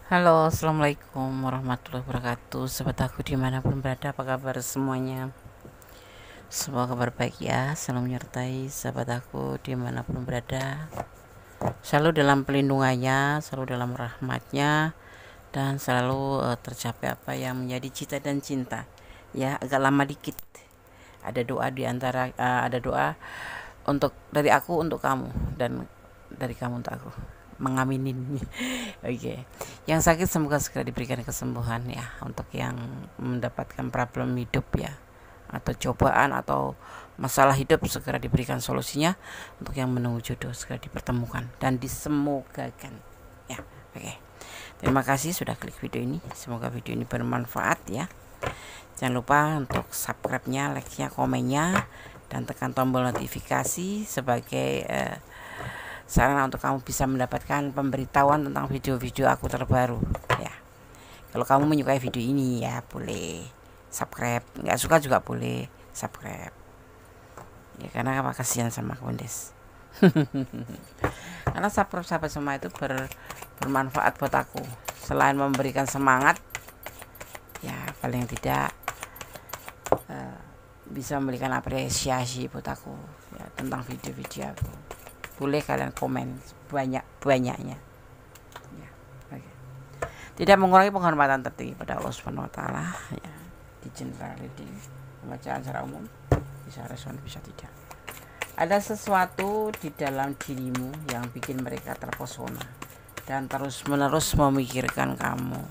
Halo, assalamualaikum warahmatullahi wabarakatuh. Sobat aku dimanapun berada, apa kabar semuanya? Semoga kabar baik ya, selalu menyertai sahabat aku dimanapun berada, selalu dalam pelindungannya, selalu dalam rahmatnya, dan selalu tercapai apa yang menjadi cita dan cinta. Ya, agak lama dikit. Ada doa di antara ada doa untuk dari aku untuk kamu, dan dari kamu untuk aku, mengaminin. Oke. Yang sakit semoga segera diberikan kesembuhan ya, untuk yang mendapatkan problem hidup ya, atau cobaan atau masalah hidup segera diberikan solusinya, untuk yang menunggu jodoh segera dipertemukan dan disemogakan ya. Oke. Terima kasih sudah klik video ini. Semoga video ini bermanfaat ya. Jangan lupa untuk subscribe-nya, like-nya, komennya, dan tekan tombol notifikasi sebagai sarana untuk kamu bisa mendapatkan pemberitahuan tentang video-video aku terbaru ya. Kalau kamu menyukai video ini ya boleh subscribe, nggak suka juga boleh subscribe ya, karena apa, kasihan sama Kondes. Karena sahabat semua itu bermanfaat buat aku, selain memberikan semangat ya, paling tidak bisa memberikan apresiasi buat aku ya, tentang video-video aku. Boleh kalian komen banyak-banyaknya ya. Okay. Tidak mengurangi penghormatan tertinggi pada Allah Subhanahu wa taala ya. Di general di pembacaan secara umum bisa respon bisa tidak. Ada sesuatu di dalam dirimu yang bikin mereka terpesona dan terus-menerus memikirkan kamu.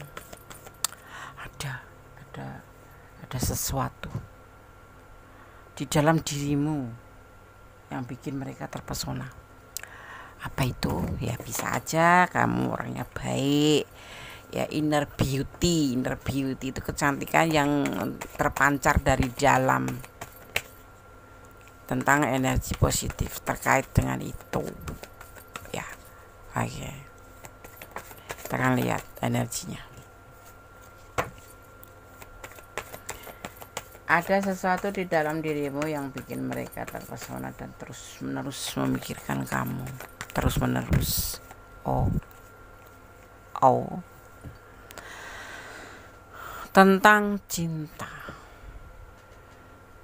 Ada sesuatu di dalam dirimu yang bikin mereka terpesona. Apa itu? Ya bisa aja kamu orangnya baik ya, inner beauty itu kecantikan yang terpancar dari dalam, tentang energi positif terkait dengan itu ya. Oke, kita akan lihat energinya. Ada sesuatu di dalam dirimu yang bikin mereka terpesona dan terus-menerus memikirkan kamu. Terus-menerus. Oh. Tentang cinta.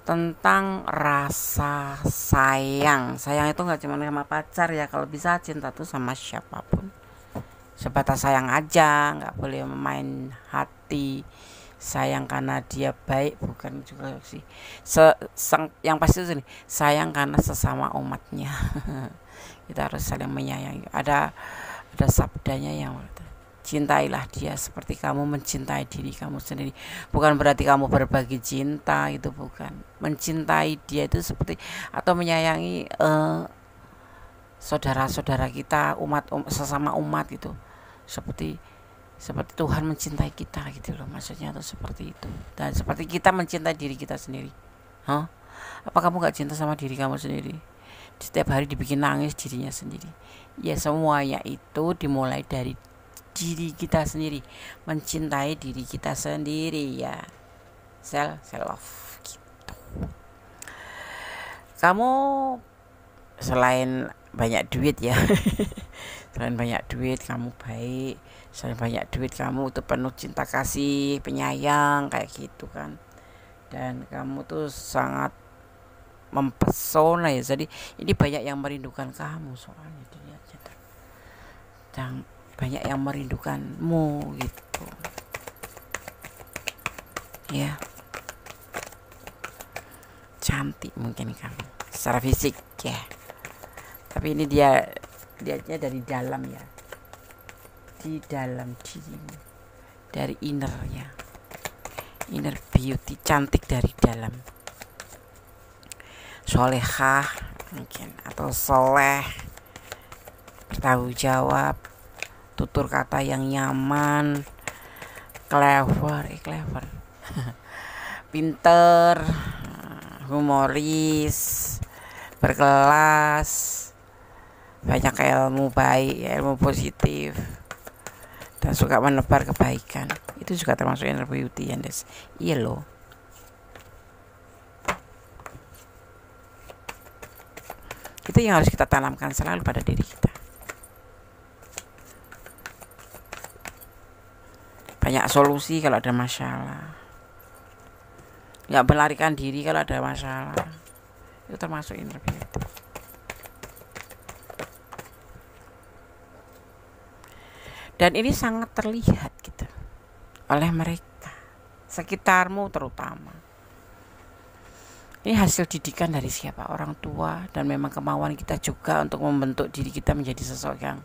Tentang rasa sayang. Sayang itu gak cuma sama pacar ya. Kalau bisa cinta tuh sama siapapun. Sebatas sayang aja, gak boleh memain hati. Sayang karena dia baik, bukan juga sih. Yang pasti itu nih, sayang karena sesama umatnya. Kita harus saling menyayangi. Ada sabdanya yang cintailah dia seperti kamu mencintai diri kamu sendiri. Bukan berarti kamu berbagi cinta, itu bukan. Mencintai dia itu seperti, atau menyayangi saudara-saudara kita, sesama umat itu, seperti Tuhan mencintai kita gitu loh, maksudnya tuh seperti itu. Dan seperti kita mencintai diri kita sendiri. Apa kamu gak cinta sama diri kamu sendiri? Setiap hari dibikin nangis dirinya sendiri. Ya semuanya itu dimulai dari diri kita sendiri, mencintai diri kita sendiri ya. Self love gitu. Kamu selain banyak duit ya, selain banyak duit kamu baik, selain banyak duit kamu itu penuh cinta kasih, penyayang kayak gitu kan. Dan kamu tuh sangat mempesona ya. Jadi ini banyak yang merindukan kamu, soalnya dilihat dan banyak yang merindukanmu gitu ya. Cantik mungkin kamu secara fisik ya, tapi ini dia lihatnya dari dalam ya, di dalam dirimu, dari innernya, inner beauty, cantik dari dalam. Solehah mungkin, atau soleh, bertanggung jawab, tutur kata yang nyaman, clever pinter, humoris, berkelas, banyak ilmu baik, ilmu positif, dan suka menebar kebaikan. Itu juga termasuk inner beauty ya, Des. Iya loh. Itu yang harus kita tanamkan selalu pada diri kita. banyak solusi kalau ada masalah, nggak melarikan diri kalau ada masalah. Itu termasuk inner beauty. Dan ini sangat terlihat gitu oleh mereka, sekitarmu terutama. Ini hasil didikan dari siapa? Orang tua, dan memang kemauan kita juga untuk membentuk diri kita menjadi sosok yang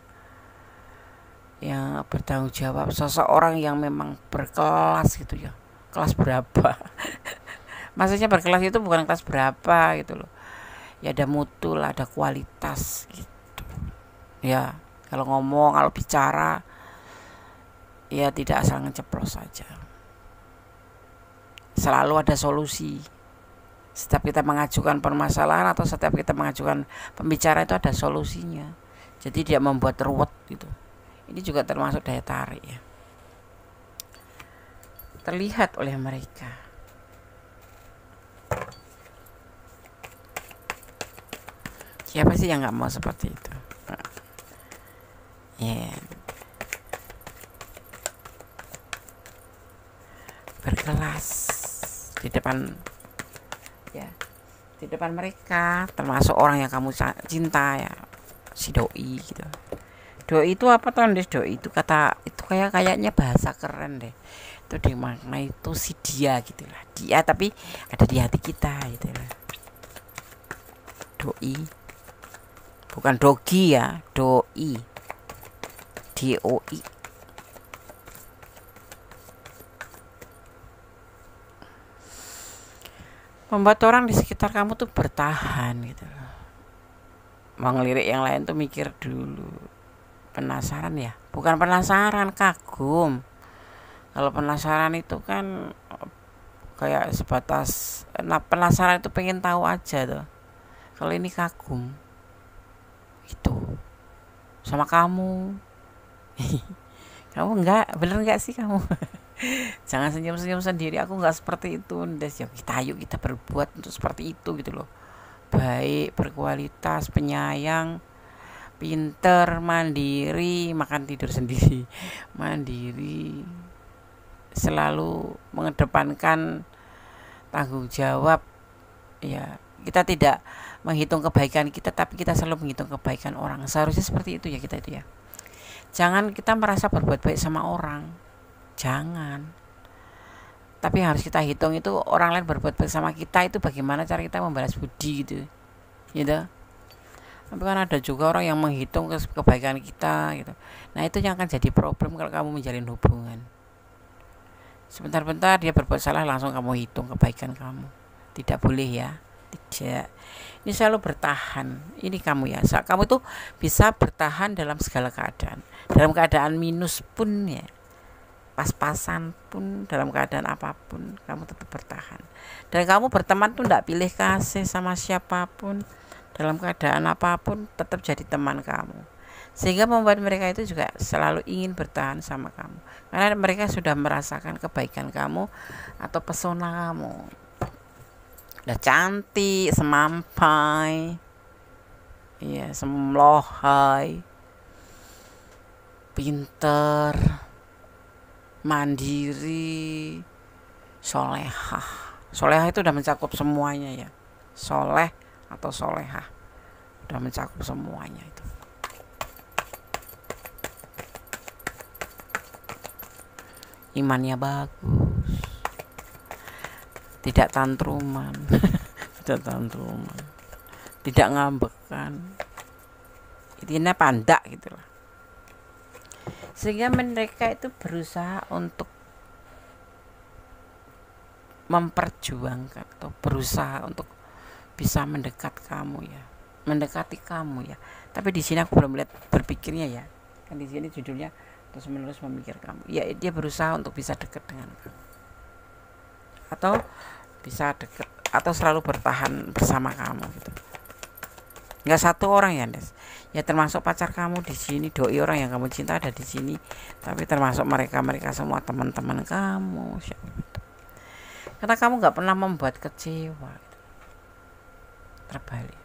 bertanggung jawab, seseorang yang memang berkelas gitu ya. Kelas berapa? Maksudnya berkelas itu bukan kelas berapa gitu loh. Ya ada mutu lah, ada kualitas gitu. Ya, kalau ngomong, kalau bicara, ya tidak asal ngeceplos saja. Selalu ada solusi. Setiap kita mengajukan permasalahan atau setiap kita mengajukan pembicara itu ada solusinya. Jadi dia membuat ruwet gitu. Ini juga termasuk daya tarik ya. Terlihat oleh mereka. Siapa sih yang nggak mau seperti itu? Ya. Berkelas di depan mereka, termasuk orang yang kamu cinta ya, si doi gitu. Doi itu apa tuh? Doi itu kata itu kayaknya bahasa keren deh. Itu dimaknai itu si dia gitulah. Dia tapi ada di hati kita gitulah. Doi. Bukan dogi ya, doi. DOI. Membuat orang di sekitar kamu tuh bertahan gitu loh. Mau ngelirik yang lain tuh mikir dulu. Penasaran ya? Bukan penasaran, kagum. Kalau penasaran itu kan kayak sebatas, penasaran itu pengen tahu aja tuh. Kalau ini kagum itu sama kamu. Kamu enggak, bener enggak sih kamu? Jangan senyum-senyum sendiri, aku nggak seperti itu. Ya yuk kita berbuat untuk seperti itu gitu loh. Baik, berkualitas, penyayang, pinter, mandiri, makan tidur sendiri, mandiri, selalu mengedepankan tanggung jawab. Ya, kita tidak menghitung kebaikan kita, tapi kita selalu menghitung kebaikan orang. Seharusnya seperti itu ya kita itu ya. Jangan kita merasa berbuat baik sama orang. Jangan. Tapi harus kita hitung itu orang lain berbuat baik sama kita itu bagaimana cara kita membalas budi gitu. Gitu. Tapi kan ada juga orang yang menghitung kebaikan kita gitu. Nah, itu yang akan jadi problem kalau kamu menjalin hubungan. Sebentar-bentar dia berbuat salah langsung kamu hitung kebaikan kamu. Tidak boleh ya. Tidak. Ini selalu bertahan. Ini kamu ya. Kamu tuh bisa bertahan dalam segala keadaan. Dalam keadaan minus pun ya. Pas-pasan pun, dalam keadaan apapun kamu tetap bertahan. Dan kamu berteman tuh tidak pilih kasih sama siapapun, dalam keadaan apapun tetap jadi teman kamu, sehingga membuat mereka itu juga selalu ingin bertahan sama kamu karena mereka sudah merasakan kebaikan kamu atau pesona kamu. Udah cantik, semampai, iya, semlohai, pinter, mandiri, solehah. Solehah itu udah mencakup semuanya ya. Soleh atau solehah udah mencakup semuanya itu. Imannya bagus, tidak tantruman, tidak ngambekan. Intinya pandak gitulah. Sehingga mereka itu berusaha untuk memperjuangkan atau berusaha untuk bisa mendekati kamu ya. Tapi di sini aku belum lihat berpikirnya ya. Kan di sini judulnya terus menerus memikir kamu. Ya, dia berusaha untuk bisa dekat dengan kamu. Atau bisa dekat atau selalu bertahan bersama kamu gitu. Enggak satu orang ya, Des. Ya termasuk pacar kamu di sini, doi orang yang kamu cinta ada di sini, tapi termasuk mereka semua teman-teman kamu. Karena kamu nggak pernah membuat kecewa, terbalik,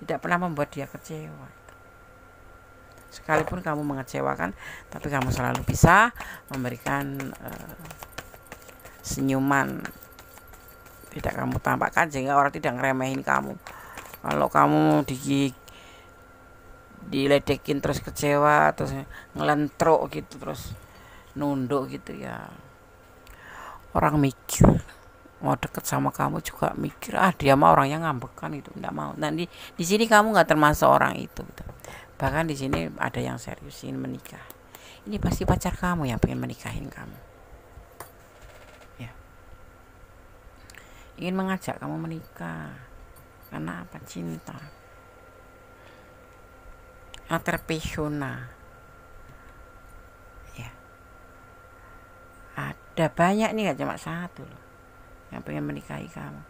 tidak pernah membuat dia kecewa. Sekalipun kamu mengecewakan, tapi kamu selalu bisa memberikan senyuman, tidak kamu tampakkan sehingga orang tidak ngeremehin kamu. Kalau kamu diledekin terus kecewa, terus ngelentruk gitu, terus nunduk gitu ya, orang mikir mau deket sama kamu juga mikir, dia mah orangnya ngambekan itu, enggak mau. Nah di sini kamu nggak termasuk orang itu gitu. Bahkan di sini ada yang serius ingin menikah. Ini pasti pacar kamu yang pengen menikahin kamu, ya, ingin mengajak kamu menikah. Karena apa? Cinta yang terpesona, ya. Ada banyak nih, gak cuma satu loh yang pengen menikahi kamu,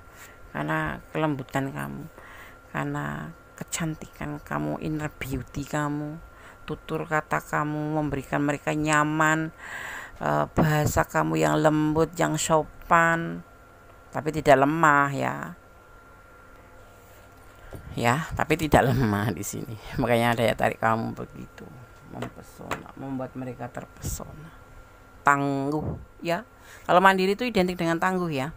karena kelembutan kamu, karena kecantikan kamu, inner beauty kamu, tutur kata kamu memberikan mereka nyaman, bahasa kamu yang lembut, yang sopan, tapi tidak lemah ya, tapi tidak lemah di sini. Makanya daya tarik kamu begitu mempesona, membuat mereka terpesona. Tangguh, ya. Kalau mandiri itu identik dengan tangguh, ya.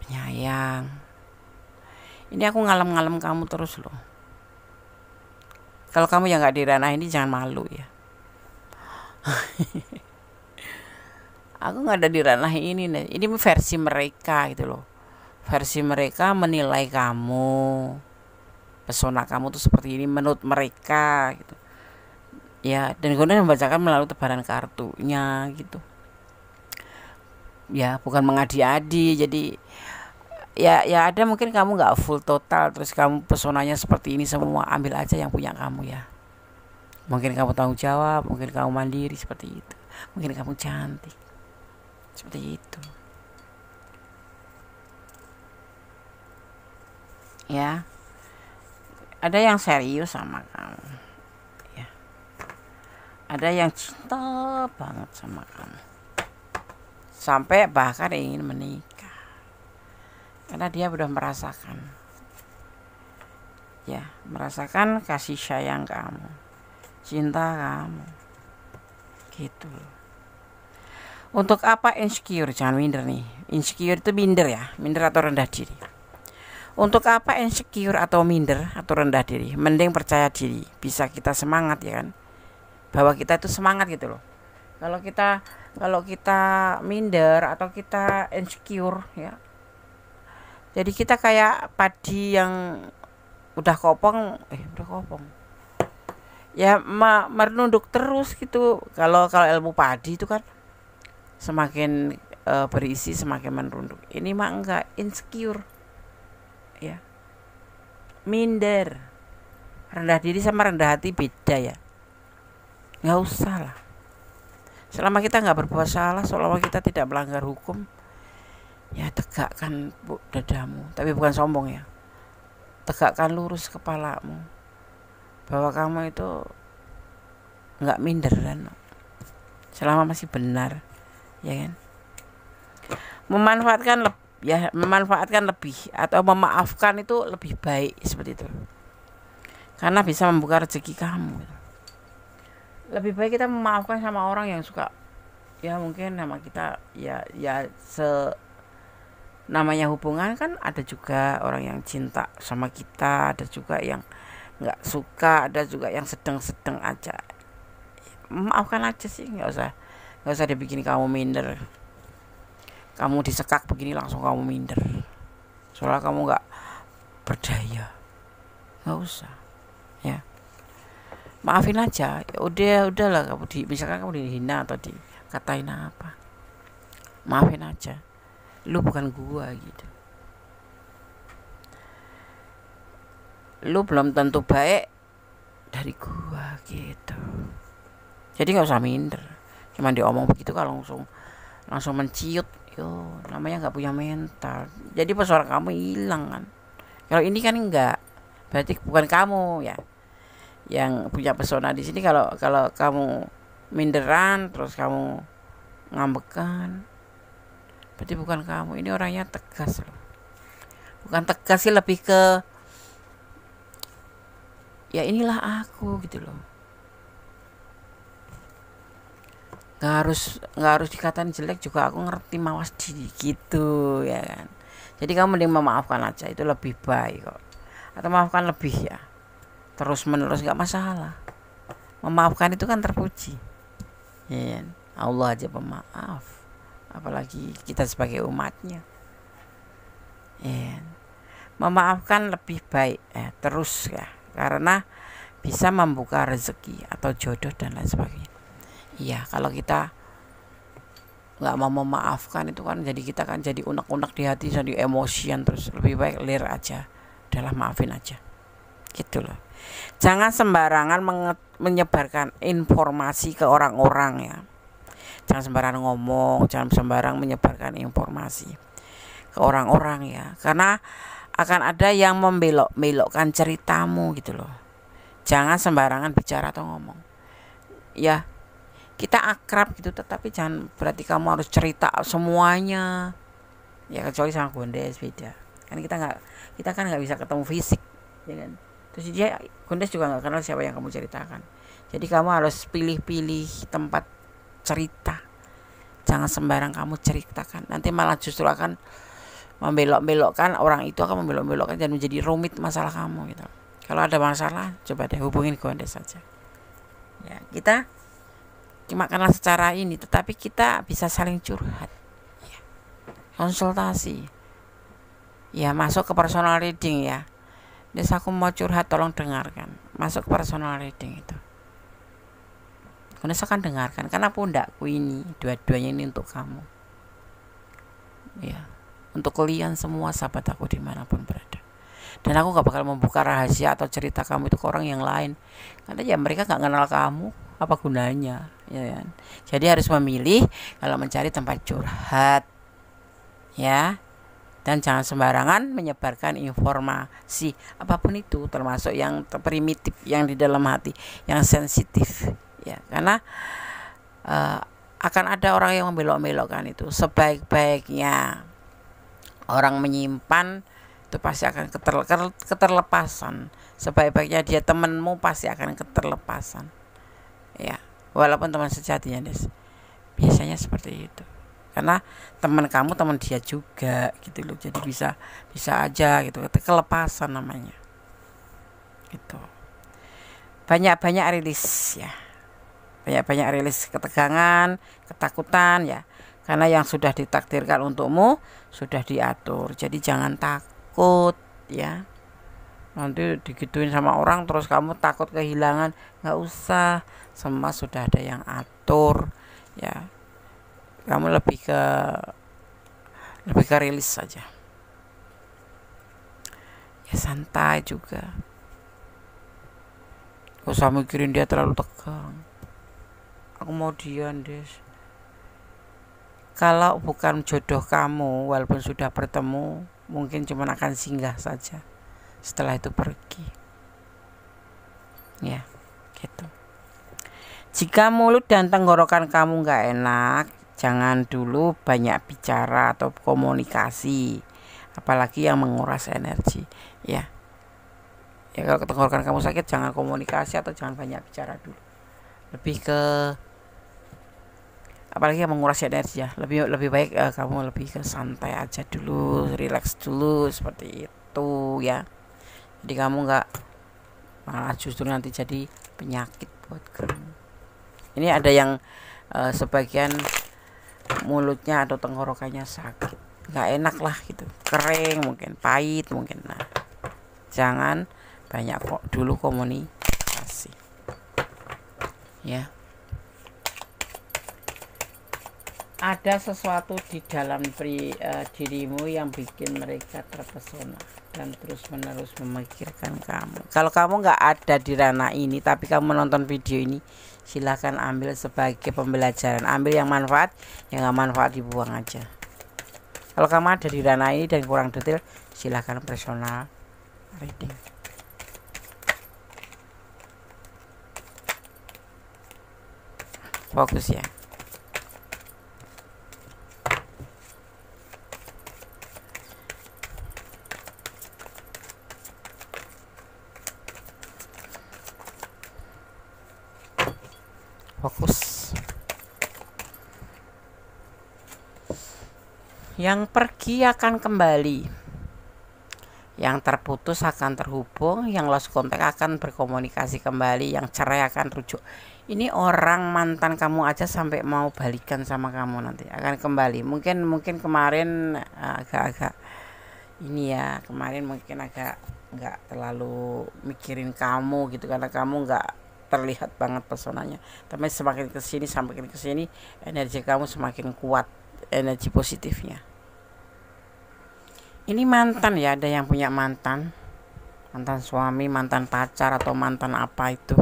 Penyayang. Ini aku ngalem-ngalem kamu terus loh. Kalau kamu yang gak di ranah ini jangan malu ya. Aku gak ada di ranah ini nih. Ini versi mereka gitu loh. Versi mereka menilai kamu, pesona kamu tuh seperti ini menurut mereka gitu. Ya, dan kemudian membacakan melalui tebaran kartunya gitu. Ya, bukan mengadi-adi. Jadi ya ada mungkin kamu nggak full total, terus kamu pesonanya seperti ini semua, ambil aja yang punya kamu ya. Mungkin kamu tanggung jawab, mungkin kamu mandiri seperti itu, mungkin kamu cantik seperti itu, ya. Ada yang serius sama kamu, ya. Ada yang cinta banget sama kamu, sampai bahkan ingin menikah. Karena dia sudah merasakan kasih sayang kamu, cinta kamu, gitu. Untuk apa insecure? Jangan minder nih. Insecure itu minder ya, minder atau rendah diri. Untuk apa insecure atau minder atau rendah diri? Mending percaya diri, bisa kita semangat ya kan, bahwa kita itu semangat gitu loh. Kalau kita minder atau kita insecure ya, jadi kita kayak padi yang udah kopong ya, menunduk terus gitu. Kalau ilmu padi itu kan semakin berisi semakin menunduk. Ini mah enggak, insecure ya, minder. Rendah diri sama rendah hati beda ya, nggak usah lah. Selama kita nggak berbuat salah, selama kita tidak melanggar hukum, ya tegakkan dadamu, tapi bukan sombong ya. Tegakkan lurus kepalamu, bahwa kamu itu nggak minder kan, selama masih benar, ya kan. Memanfaatkan lebih atau memaafkan itu lebih baik seperti itu, karena bisa membuka rezeki kamu. Lebih baik kita memaafkan sama orang yang suka, ya mungkin sama kita ya namanya hubungan kan, ada juga orang yang cinta sama kita, ada juga yang nggak suka, ada juga yang sedang-sedang aja. Maafkan aja sih, nggak usah dibikin kamu minder. Kamu disekak begini langsung kamu minder, soalnya kamu nggak berdaya. Nggak usah ya, maafin aja. Ya udahlah, misalkan kamu dihina atau dikatain apa, maafin aja. Lu bukan gua gitu, lu belum tentu baik dari gua gitu. Jadi nggak usah minder. Cuman diomong begitu kalau langsung menciut, namanya nggak punya mental. Jadi pesona kamu hilang kan. Kalau ini kan enggak, berarti bukan kamu ya yang punya pesona di sini. Kalau kamu minderan terus kamu ngambekan, berarti bukan kamu. Ini orangnya tegas loh. Bukan tegas sih, lebih ke ya inilah aku gitu loh. Nggak harus dikatain jelek juga aku ngerti, mawas diri gitu ya kan. Jadi kamu mending memaafkan aja, itu lebih baik kok. Atau maafkan lebih ya, terus menerus nggak masalah. Memaafkan itu kan terpuji ya kan? Allah aja pemaaf, apalagi kita sebagai umatnya ya kan? Memaafkan lebih baik terus ya, karena bisa membuka rezeki atau jodoh dan lain sebagainya. Iya, kalau kita nggak mau memaafkan itu kan jadi kita kan jadi unek-unek di hati, jadi emosian terus. Lebih baik lir aja, udahlah maafin aja gitu loh. Jangan sembarangan menyebarkan informasi ke orang-orang ya. Jangan sembarangan ngomong, jangan sembarangan menyebarkan informasi ke orang-orang ya, karena akan ada yang membelok-belokkan ceritamu gitu loh. Jangan sembarangan bicara atau ngomong ya. Kita akrab gitu, tetapi jangan berarti kamu harus cerita semuanya ya, kecuali sama Gondes beda kan. Kita kan nggak bisa ketemu fisik ya kan. Terus dia Gondes juga nggak kenal siapa yang kamu ceritakan. Jadi kamu harus pilih-pilih tempat cerita, jangan sembarang kamu ceritakan, nanti malah justru akan membelok-belokkan, orang itu akan membelok-belokkan dan menjadi rumit masalah kamu gitu. Kalau ada masalah coba deh hubungin Gondes saja ya. Kita cuma kenal secara ini, tetapi kita bisa saling curhat ya. Konsultasi ya, masuk ke personal reading ya. Des aku mau curhat, tolong dengarkan. Masuk ke personal reading itu, Gondes akan dengarkan, karena pundakku ini dua-duanya ini untuk kamu ya, untuk kalian semua sahabat aku dimanapun berada. Dan aku gak bakal membuka rahasia atau cerita kamu itu ke orang yang lain, karena ya mereka gak kenal kamu, apa gunanya ya kan? Jadi harus memilih kalau mencari tempat curhat ya, dan jangan sembarangan menyebarkan informasi apapun itu, termasuk yang primitif, yang di dalam hati, yang sensitif ya, karena akan ada orang yang membelok-belokkan itu. Sebaik-baiknya orang menyimpan itu pasti akan keterlepasan. Sebaik-baiknya dia temanmu pasti akan keterlepasan ya, walaupun teman sejatinya Des. Biasanya seperti itu, karena teman kamu teman dia juga gitu loh. Jadi bisa aja gitu, kelepasan namanya gitu. Banyak-banyak rilis ya, banyak-banyak rilis ketegangan, ketakutan ya, karena yang sudah ditakdirkan untukmu sudah diatur. Jadi jangan takut ya, nanti digituin sama orang terus kamu takut kehilangan. Nggak usah, semua sudah ada yang atur ya. Kamu lebih ke rilis saja ya, santai juga, gak usah mikirin dia terlalu tegang. Aku mau dia Des. Kalau bukan jodoh kamu, walaupun sudah bertemu, mungkin cuma akan singgah saja, setelah itu pergi ya gitu. Jika mulut dan tenggorokan kamu gak enak, jangan dulu banyak bicara atau komunikasi, apalagi yang menguras energi ya. Ya kalau tenggorokan kamu sakit, jangan komunikasi atau jangan banyak bicara dulu. Lebih ke apalagi yang menguras energi ya, lebih baik kamu lebih ke santai aja dulu, relax dulu seperti itu ya. Jadi kamu nggak malah justru nanti jadi penyakit buat kamu. Ini ada yang sebagian mulutnya atau tenggorokannya sakit, nggak enak lah gitu, kering mungkin, pahit mungkin. Nah, jangan banyak kok dulu komunikasi ya. Ada sesuatu di dalam dirimu yang bikin mereka terpesona dan terus-menerus memikirkan kamu. Kalau kamu nggak ada di ranah ini, tapi kamu menonton video ini, silakan ambil sebagai pembelajaran. Ambil yang manfaat, yang nggak manfaat dibuang aja. Kalau kamu ada di ranah ini dan kurang detail, silakan personal reading. Fokus ya. fokus. Yang pergi akan kembali, yang terputus akan terhubung, yang lost contact akan berkomunikasi kembali, yang cerai akan rujuk. Ini orang mantan kamu aja sampai mau balikan sama kamu nanti akan kembali. Mungkin kemarin agak-agak ini ya, kemarin mungkin agak nggak terlalu mikirin kamu gitu karena kamu nggak terlihat banget pesonanya. Tapi semakin kesini energi kamu semakin kuat, energi positifnya. Ini mantan ya, ada yang punya mantan suami, mantan pacar atau mantan apa itu.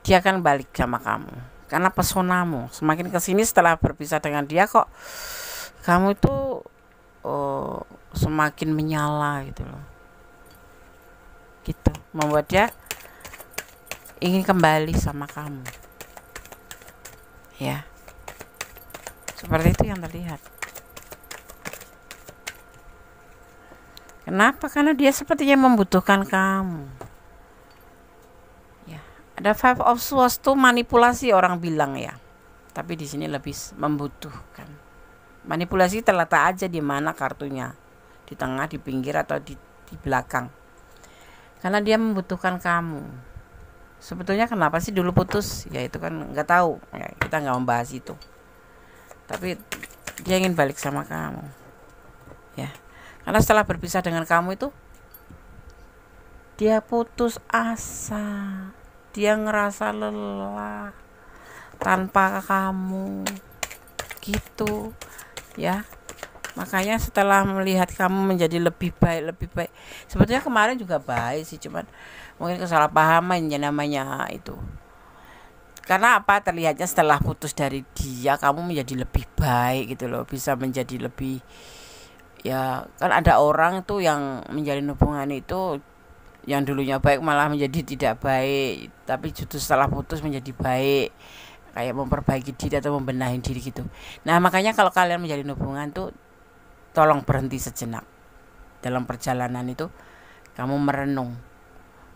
Dia akan balik sama kamu karena pesonamu. Semakin kesini setelah berpisah dengan dia kok kamu itu semakin menyala gitu loh. Gitu, membuat dia ingin kembali sama kamu. Ya. Seperti itu yang terlihat. Kenapa? Karena dia sepertinya membutuhkan kamu. Ya, ada Five of Swords tuh manipulasi orang bilang ya. Tapi di sini lebih membutuhkan. Manipulasi terletak aja di mana kartunya. Di tengah, di pinggir atau di belakang. Karena dia membutuhkan kamu. Sebetulnya kenapa sih dulu putus? Ya itu kan nggak tahu. Ya, kita nggak membahas itu. Tapi dia ingin balik sama kamu. Ya. Karena setelah berpisah dengan kamu itu dia putus asa, dia ngerasa lelah tanpa kamu gitu ya. Makanya setelah melihat kamu menjadi lebih baik, sebetulnya kemarin juga baik sih, cuman mungkin kesalahpahaman ya namanya itu. Karena apa, terlihatnya setelah putus dari dia kamu menjadi lebih baik gitu loh, bisa menjadi lebih. Ya kan ada orang tuh yang menjalin hubungan itu yang dulunya baik malah menjadi tidak baik, tapi justru setelah putus menjadi baik, kayak memperbaiki diri atau membenahi diri gitu. Nah makanya kalau kalian menjalin hubungan tuh tolong berhenti sejenak dalam perjalanan itu. Kamu merenung,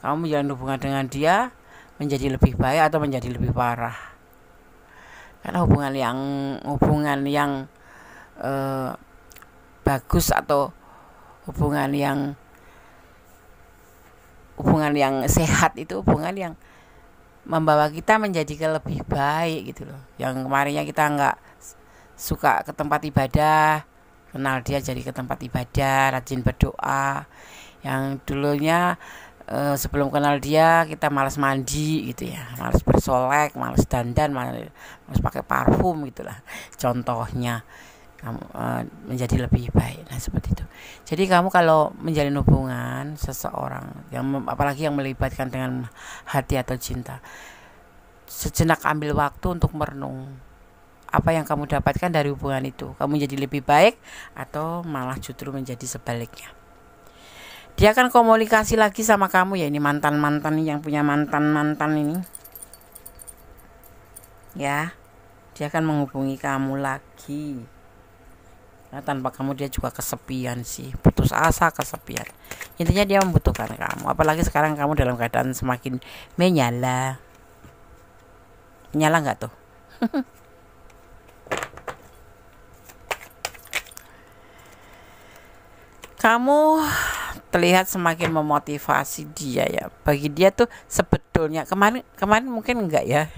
kamu menjalin hubungan dengan dia menjadi lebih baik atau menjadi lebih parah. Karena hubungan yang bagus atau hubungan yang sehat itu hubungan yang membawa kita menjadi ke lebih baik gitu loh. Yang kemarinnya kita nggak suka ke tempat ibadah, kenal dia jadi ke tempat ibadah, rajin berdoa. Yang dulunya sebelum kenal dia kita malas mandi gitu ya, malas bersolek, malas dandan, malas pakai parfum gitulah contohnya. Kamu menjadi lebih baik. Nah seperti itu. Jadi kamu kalau menjalin hubungan seseorang apalagi yang melibatkan dengan hati atau cinta, sejenak ambil waktu untuk merenung apa yang kamu dapatkan dari hubungan itu. Kamu menjadi lebih baik atau malah justru menjadi sebaliknya. Dia akan komunikasi lagi sama kamu ya, ini mantan yang punya mantan ini ya. Dia akan menghubungi kamu lagi. Nah, tanpa kamu dia juga kesepian sih, putus asa, kesepian. Intinya dia membutuhkan kamu. Apalagi sekarang kamu dalam keadaan semakin menyala nggak tuh? Kamu terlihat semakin memotivasi dia ya. Bagi dia tuh sebetulnya kemarin mungkin enggak ya.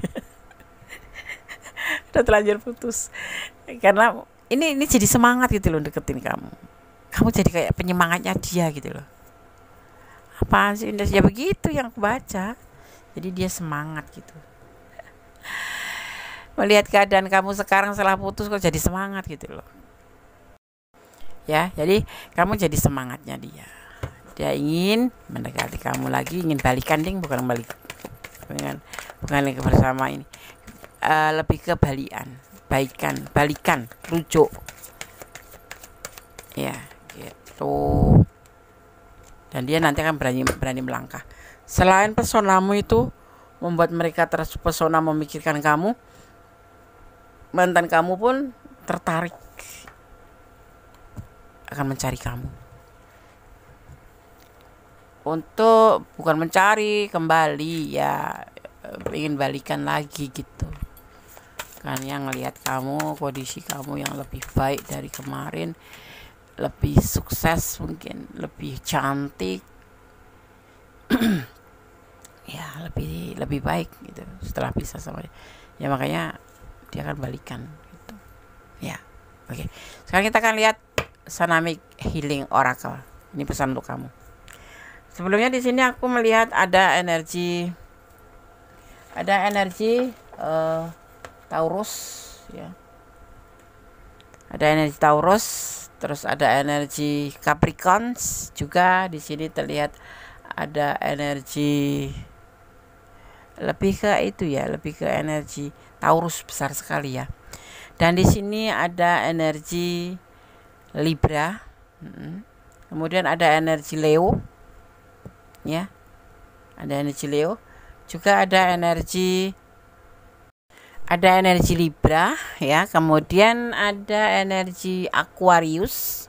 Udah terlanjur putus. Karena ini jadi semangat gitu loh deketin kamu. Kamu jadi kayak penyemangatnya dia gitu loh. Apaan sih? Ya begitu yang aku baca. Jadi dia semangat gitu. Melihat keadaan kamu sekarang setelah putus kok jadi semangat gitu loh. Ya, jadi kamu jadi semangatnya dia. Dia ingin mendekati kamu lagi, ingin balikan bukan lagi bersama ini. Lebih ke balikan, rujuk. Ya, gitu. Dan dia nanti akan berani melangkah. Selain pesonamu itu membuat mereka terpesona memikirkan kamu, mantan kamu pun tertarik akan mencari kamu. Untuk bukan mencari, kembali ya, ingin balikan lagi gitu. kan, yang ngelihat kamu, kondisi kamu yang lebih baik dari kemarin, lebih sukses, mungkin lebih cantik, ya lebih baik gitu setelah pisah sama dia. Ya makanya dia akan balikan gitu. Ya. Oke. Sekarang kita akan lihat Sanamic Healing Oracle. Ini pesan untuk kamu. Sebelumnya di sini aku melihat ada energi Taurus ya. Ada energi Taurus, terus ada energi Capricorn juga. Di sini terlihat ada energi lebih ke itu ya, lebih ke energi Taurus besar sekali ya. Dan di sini ada energi Libra. Kemudian ada energi Leo. Ya. Ada energi Leo. Juga ada energi Libra ya. Kemudian ada energi Aquarius.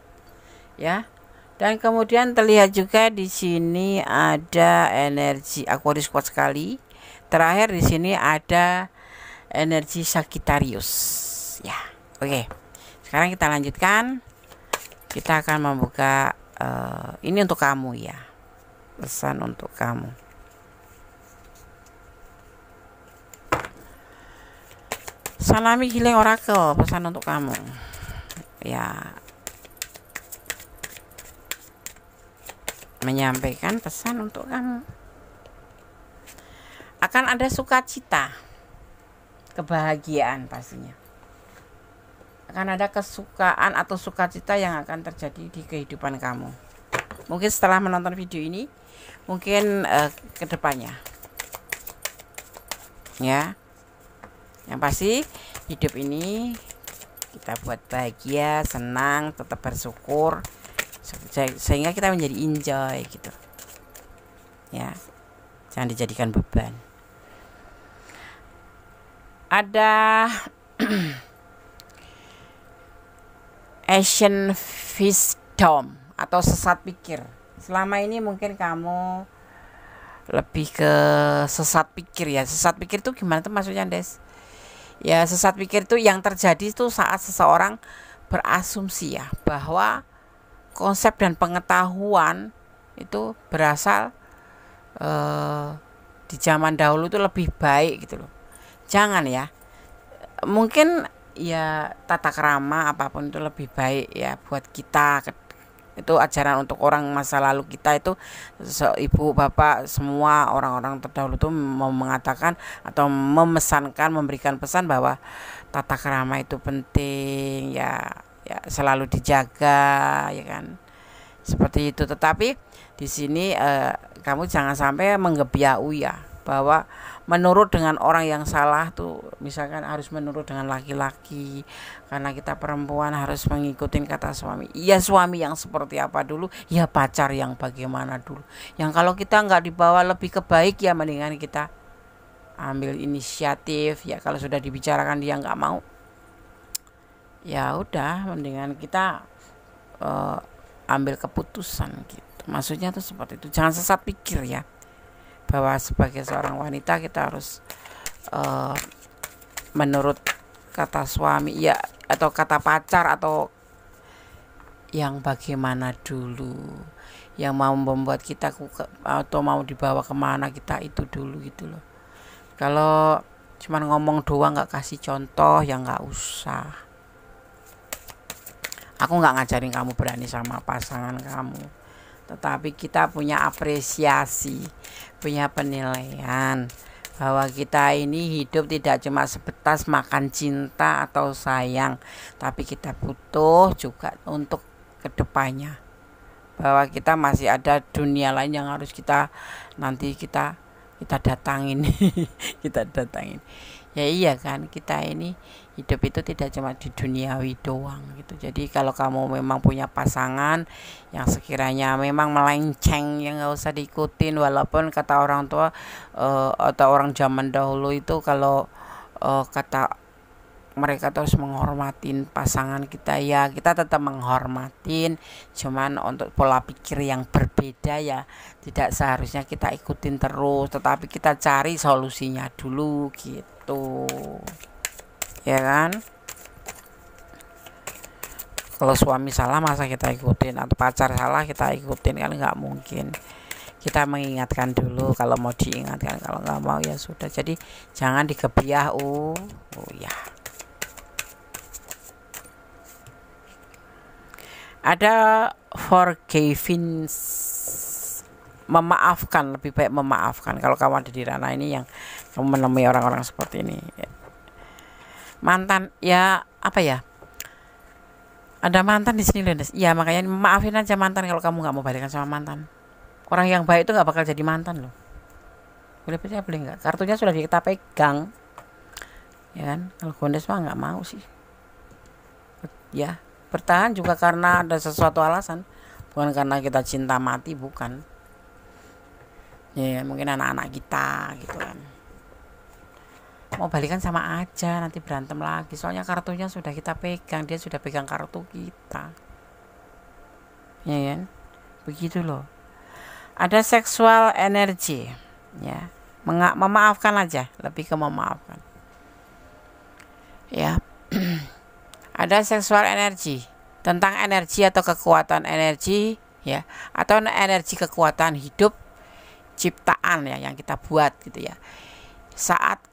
Ya. Dan kemudian terlihat juga di sini ada energi Aquarius kuat sekali. Terakhir di sini ada energi Sagittarius. Ya, oke. Sekarang kita lanjutkan. Kita akan membuka ini untuk kamu ya. Pesan untuk kamu. Sanamic Healing Oracle, pesan untuk kamu. Ya. Menyampaikan pesan untuk kamu. Akan ada sukacita, kebahagiaan pastinya. Akan ada kesukaan atau sukacita yang akan terjadi di kehidupan kamu. Mungkin setelah menonton video ini, mungkin kedepannya. Ya. Yang pasti hidup ini kita buat bahagia, senang, tetap bersyukur, sehingga kita menjadi enjoy gitu. Ya. Jangan dijadikan beban. Ada Asian wisdom atau sesat pikir. Selama ini mungkin kamu lebih ke sesat pikir ya. Sesat pikir itu gimana tuh maksudnya, Des? Ya, sesat pikir itu yang terjadi itu saat seseorang berasumsi ya bahwa konsep dan pengetahuan itu berasal di zaman dahulu itu lebih baik gitu loh. Jangan ya. Mungkin ya tata krama apapun itu lebih baik ya buat kita. Itu ajaran untuk orang masa lalu kita itu, ibu bapak semua orang-orang terdahulu itu mau mengatakan atau memesankan, memberikan pesan bahwa tata krama itu penting ya selalu dijaga ya kan. Seperti itu. Tetapi di sini kamu jangan sampai menggebiau ya bahwa menurut dengan orang yang salah tuh, misalkan harus menurut dengan laki-laki karena kita perempuan harus mengikuti kata suami. Iya, suami yang seperti apa dulu, ya pacar yang bagaimana dulu. Yang kalau kita nggak dibawa lebih ke baik ya mendingan kita ambil inisiatif ya. Kalau sudah dibicarakan dia nggak mau, ya udah mendingan kita ambil keputusan gitu. Maksudnya tuh seperti itu. Jangan sesat pikir ya bahwa sebagai seorang wanita kita harus menurut kata suami ya atau kata pacar atau yang bagaimana dulu, yang mau membuat kita atau mau dibawa kemana kita itu dulu gitu loh. Kalau cuman ngomong doang nggak kasih contoh ya nggak usah. Aku nggak ngajarin kamu berani sama pasangan kamu, tetapi kita punya apresiasi, punya penilaian bahwa kita ini hidup tidak cuma sebatas makan cinta atau sayang, tapi kita butuh juga untuk kedepannya, bahwa kita masih ada dunia lain yang harus kita nanti kita datangin. Kita datangin ya. Iya kan, kita ini hidup itu tidak cuma di duniawi doang gitu. Jadi kalau kamu memang punya pasangan yang sekiranya memang melenceng, ya nggak usah diikutin. Walaupun kata orang tua atau orang zaman dahulu itu kalau kata mereka terus menghormatin pasangan kita, ya kita tetap menghormatin, cuman untuk pola pikir yang berbeda ya tidak seharusnya kita ikutin terus, tetapi kita cari solusinya dulu gitu ya kan? Kalau suami salah masa kita ikutin, atau pacar salah kita ikutin, kan nggak mungkin. Kita mengingatkan dulu kalau mau diingatkan, kalau nggak mau ya sudah. Jadi jangan dikebiah. Ya. Ada forgiving, memaafkan, lebih baik memaafkan. Kalau kamu ada di ranah ini yang kamu menemui orang-orang seperti ini, mantan ya, apa ya, ada mantan di sini loh, ya makanya maafin aja mantan. Kalau kamu nggak mau balikan sama mantan, orang yang baik itu nggak bakal jadi mantan loh. Boleh percaya boleh nggak? Kartunya sudah kita pegang, ya kan? Kalau Gondes mah nggak mau sih, ya bertahan juga karena ada sesuatu alasan, bukan karena kita cinta mati, bukan. Ya mungkin anak-anak kita gitu kan, mau balikan sama aja, nanti berantem lagi, soalnya kartunya sudah kita pegang, dia sudah pegang kartu kita, ya kan, begitu loh. Ada seksual energi, ya, memaafkan aja, lebih ke memaafkan, ya. Ada seksual energi, tentang energi atau kekuatan energi, ya, atau energi kekuatan hidup ciptaan, ya, yang kita buat gitu ya. Saat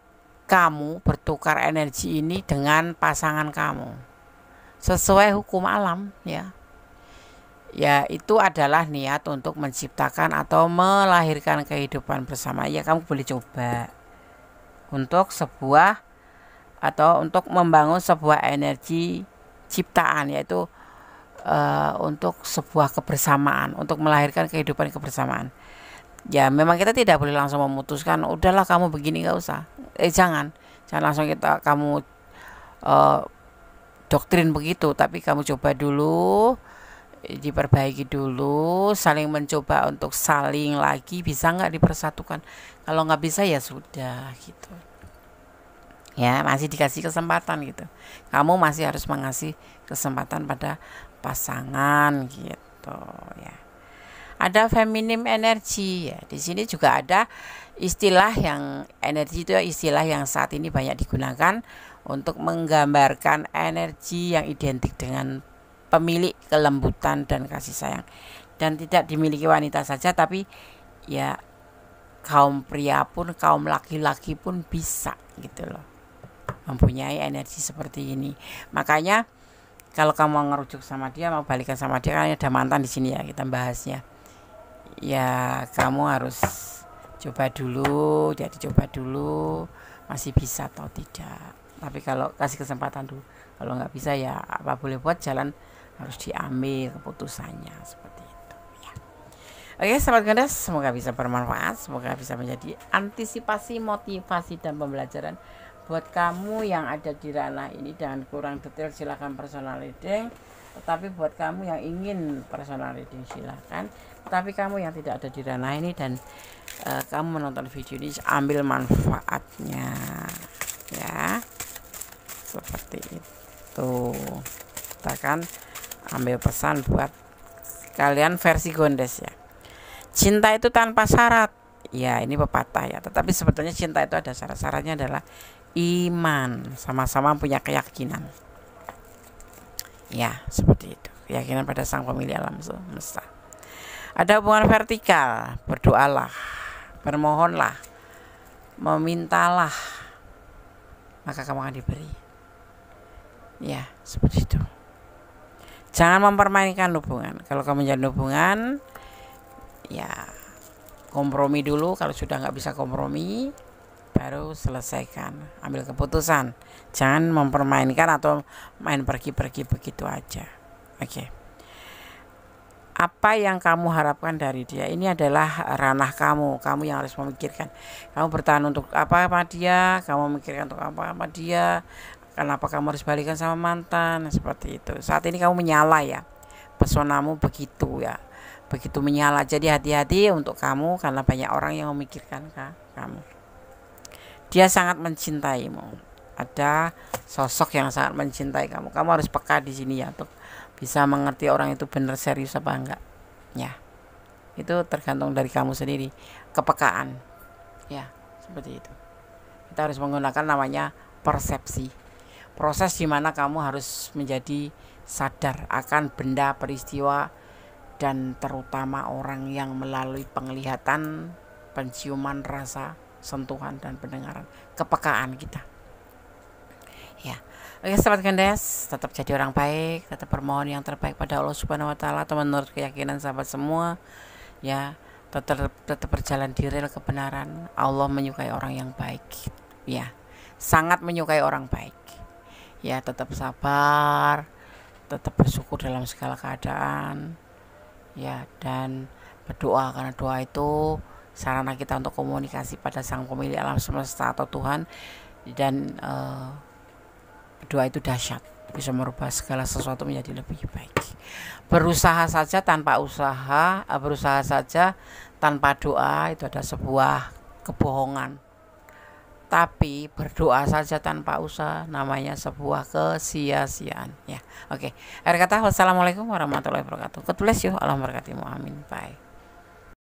kamu bertukar energi ini dengan pasangan kamu sesuai hukum alam, ya itu adalah niat untuk menciptakan atau melahirkan kehidupan bersama. Ya kamu boleh coba untuk sebuah atau untuk membangun sebuah energi ciptaan, yaitu untuk sebuah kebersamaan, untuk melahirkan kehidupan kebersamaan. Ya memang kita tidak boleh langsung memutuskan, udahlah kamu begini, nggak usah. Jangan langsung kamu doktrin begitu, tapi kamu coba dulu, diperbaiki dulu, saling mencoba untuk saling lagi, bisa nggak dipersatukan. Kalau nggak bisa ya sudah gitu, ya masih dikasih kesempatan gitu. Kamu masih harus mengasih kesempatan pada pasangan gitu ya. Ada feminim energi, ya. Di sini juga ada istilah yang energi itu, istilah yang saat ini banyak digunakan untuk menggambarkan energi yang identik dengan pemilik kelembutan dan kasih sayang, dan tidak dimiliki wanita saja, tapi ya kaum pria pun, kaum laki-laki pun bisa gitu loh, mempunyai energi seperti ini. Makanya kalau kamu mau ngerujuk sama dia, mau balikan sama dia, kan ada mantan di sini ya, kita bahasnya. Ya kamu harus coba dulu, jadi coba dulu masih bisa atau tidak. Tapi kalau kasih kesempatan dulu, kalau nggak bisa ya apa boleh buat, jalan harus diambil keputusannya seperti itu ya. Oke sahabat Gondes, semoga bisa bermanfaat, semoga bisa menjadi antisipasi, motivasi dan pembelajaran buat kamu yang ada di ranah ini. Dan kurang detail silahkan personal reading, tetapi buat kamu yang ingin personal reading silahkan. Tapi kamu yang tidak ada di ranah ini dan kamu menonton video ini, ambil manfaatnya ya, seperti itu. Kita akan ambil pesan buat kalian versi Gondes ya. Cinta itu tanpa syarat, ya ini pepatah ya, tetapi sebetulnya cinta itu ada syarat-syaratnya, adalah iman, sama-sama punya keyakinan ya, seperti itu, keyakinan pada sang pemilik alam semesta. Ada hubungan vertikal, berdoalah, bermohonlah, memintalah, maka kamu akan diberi. Ya, seperti itu. Jangan mempermainkan hubungan. Kalau kamu menjalin hubungan, ya kompromi dulu. Kalau sudah nggak bisa kompromi, baru selesaikan, ambil keputusan. Jangan mempermainkan atau main pergi-pergi begitu aja. Oke. Apa yang kamu harapkan dari dia, ini adalah ranah kamu yang harus memikirkan. Kamu bertahan untuk apa sama dia, kamu memikirkan untuk apa sama dia, kenapa kamu harus balikan sama mantan, seperti itu. Saat ini kamu menyala ya, pesonamu begitu ya, begitu menyala. Jadi hati-hati untuk kamu, karena banyak orang yang memikirkan kamu. Dia sangat mencintaimu, ada sosok yang sangat mencintai kamu. Kamu harus peka di sini ya, untuk bisa mengerti orang itu benar serius apa enggak ya. Itu tergantung dari kamu sendiri, kepekaan ya, seperti itu. Kita harus menggunakan namanya persepsi. proses di mana kamu harus menjadi sadar akan benda, peristiwa, dan terutama orang yang melalui penglihatan, penciuman, rasa, sentuhan, dan pendengaran, kepekaan kita. Ya, oke sahabat Gandes, tetap jadi orang baik, tetap bermohon yang terbaik pada Allah Subhanahu Wa Taala atau menurut keyakinan sahabat semua. Ya, tetap berjalan di rel kebenaran. Allah menyukai orang yang baik. Ya, sangat menyukai orang baik. Ya, tetap sabar, tetap bersyukur dalam segala keadaan. Ya, dan berdoa, karena doa itu sarana kita untuk komunikasi pada Sang Pemilik alam semesta atau Tuhan. Dan doa itu dahsyat, bisa merubah segala sesuatu menjadi lebih baik. Berusaha saja tanpa usaha, berusaha saja tanpa doa itu ada sebuah kebohongan. Tapi berdoa saja tanpa usaha namanya sebuah kesia-siaan. Ya, oke. Akhir kata, wassalamualaikum warahmatullahi wabarakatuh. God bless you. Allah memberkatimu. Amin. Bye.